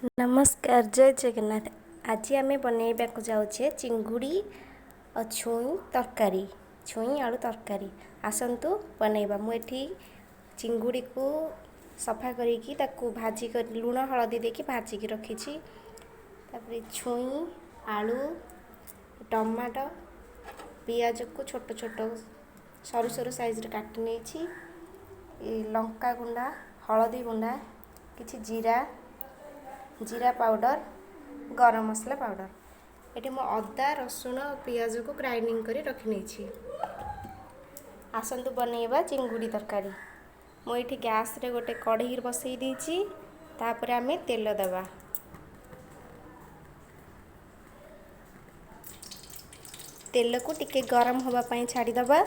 नमस्कार जय जगन्नाथ। आज आम बनइबा जाऊे चिंगुड़ी और छुई तरकारी छुई आलू तरकारी। आसतु बनइबा मुझे चिंगुड़ी को सफा करी भाजी कर लुण हलदी देकी भाजिकी रखी। छुई आलू टमाटो पियाज को छोट छोट सरु सरु साइज काटी नहीं। लंका गुंडा हलदी गुंडा किछि जीरा पाउडर गरम मसला पाउडर ये मो अदा रसुण पियाज को ग्राइंडिंग कर रखी नहीं। आसतु बनइबा चिंगुड़ी तरकारी। मुझे गैस रे गोटे कढ़ई बसई देछि। तापर आमे तेल दबा। तेल को टिके गरम होबा पई छाड़ी दबा।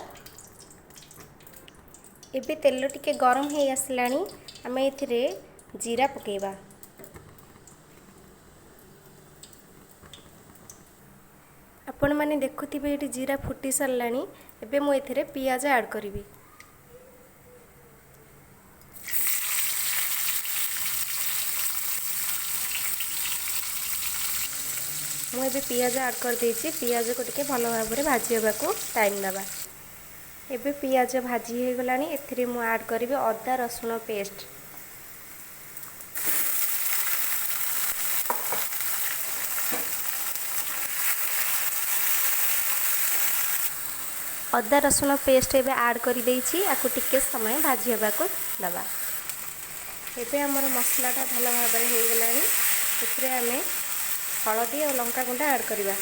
एबे तेल टिके गरम हो आसलानी आमे एथिरे जीरा पकेबा। आपण माने देखुथिबे एटी जीरा फुटी सरलानी। एबे मु एथिरे पियाज ऐड करिवि। मुझे पियाज ऐड कर देछि। पियाज को टिके भल भाव में भाजी होगा को टाइम दबा। एबे पियाज भाजी हो गलानी। एथिरे मु ऐड करिवि अदा रसुण पेस्ट। अदा रसुण पेस्ट एबे ऐड कर देछि। आकु टिके समय भाजी होगा को दबा। एबे हमर मसलाटा भल भाव में हो गलानी। एथिरे आमे हलदी और लंका गुंडा ऐड करिबा।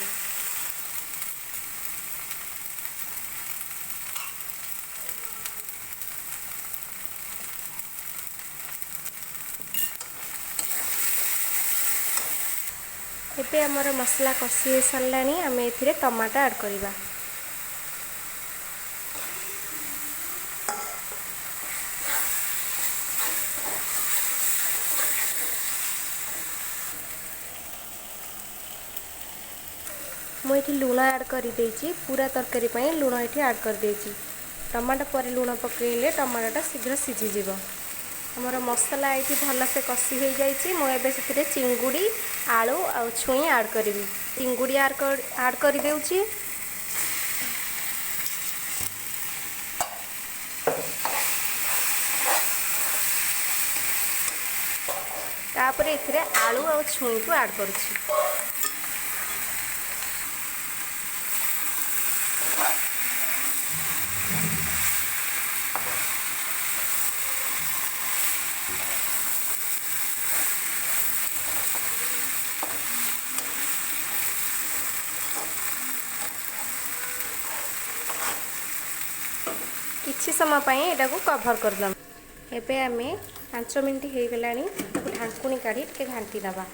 एबे हमर मसला कषी हो सरलानी। आमे एथिरे टमाटो ऐड करिबा। मुझे लुण ऐड कर देछि। पूरा तरकारी पई लुण एठी ऐड कर देछि। टमाटो पर लुण पकेले टमाटोटा शीघ्र सीझी जीवो। हमर मसला ये भल से कषी हो जाइए। मुझे चिंगुड़ी आलू और छुई ऐड करी। चिंगुड़ी ऐड कर देउछि। तापर एथिरे आलू और छुई को ऐड करुछि। किछि समय पई एटा को कवर कर दम। एबे आमे 5 मिनिट हो गलानी। ढांकुनी काढ़ी के घांटी दबा।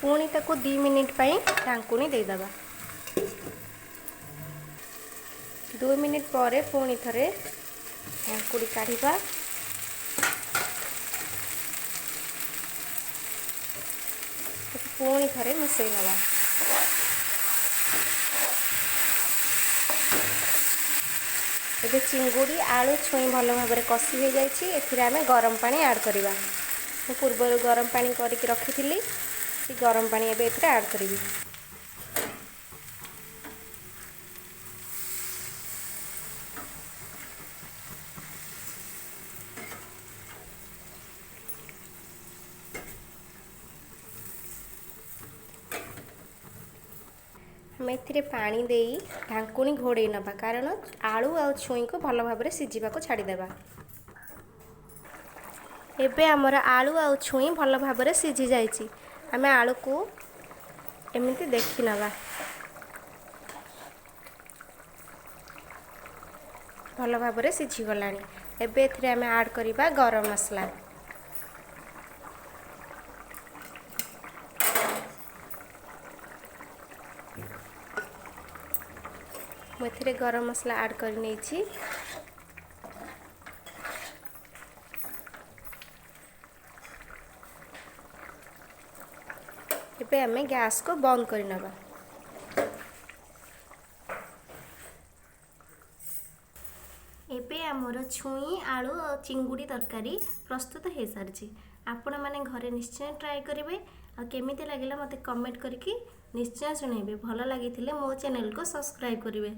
पुणी ताको 2 मिनिट पई ढांकुनी दे दबा। 2 मिनिट पर पुणी थरे ढांकुनी काढ़िबा। पुणी थरे मिसई नवा। एबे चिंगुड़ी आलू छुई भल भाव में कषी हो जाइए। एथिरे आमे गरम पानी ऐड करिबा। मु पूर्व गरम पानी करके रखी। गरम पानी एबे एथिरे ऐड करिवि। एथिरे पानी देई ढांकुनी घोड़े नबा। कारण आलू और छुई को भल भाव में सीझा को छाड़ी देबा। एबे हमर आलू और छुई भल भाव में सीझी जाइए। आमे आलू को एमिति देखि नबा। भल भाव में सीझी गलानी। एबे एथिरे आमे ऐड करिबा गरम मसला। मुझे गरम मसला ऐड कर नहीं। ଏବେ ଆମେ ଗ୍ୟାସ୍କୁ ବନ୍ଦ କରିନେବା। ଏବେ ଆମର ଛୁଇଁ ଆଳୁ ଆଉ ଚିଙ୍ଗୁଡ଼ି ତରକାରୀ ପ୍ରସ୍ତୁତ ହୋଇସାରିଛି। ଆପଣମାନେ ଘରେ ନିଶ୍ଚୟ ଟ୍ରାଏ କରିବେ ଆଉ କେମିତି ଲାଗିଲା ମୋତେ କମେଣ୍ଟ କରିକି ନିଶ୍ଚୟ ଶୁଣାଇବେ। ଭଲ ଲାଗିଥିଲେ ମୋ ଚ୍ୟାନେଲକୁ ସବସ୍କ୍ରାଇବ୍ କରିବେ।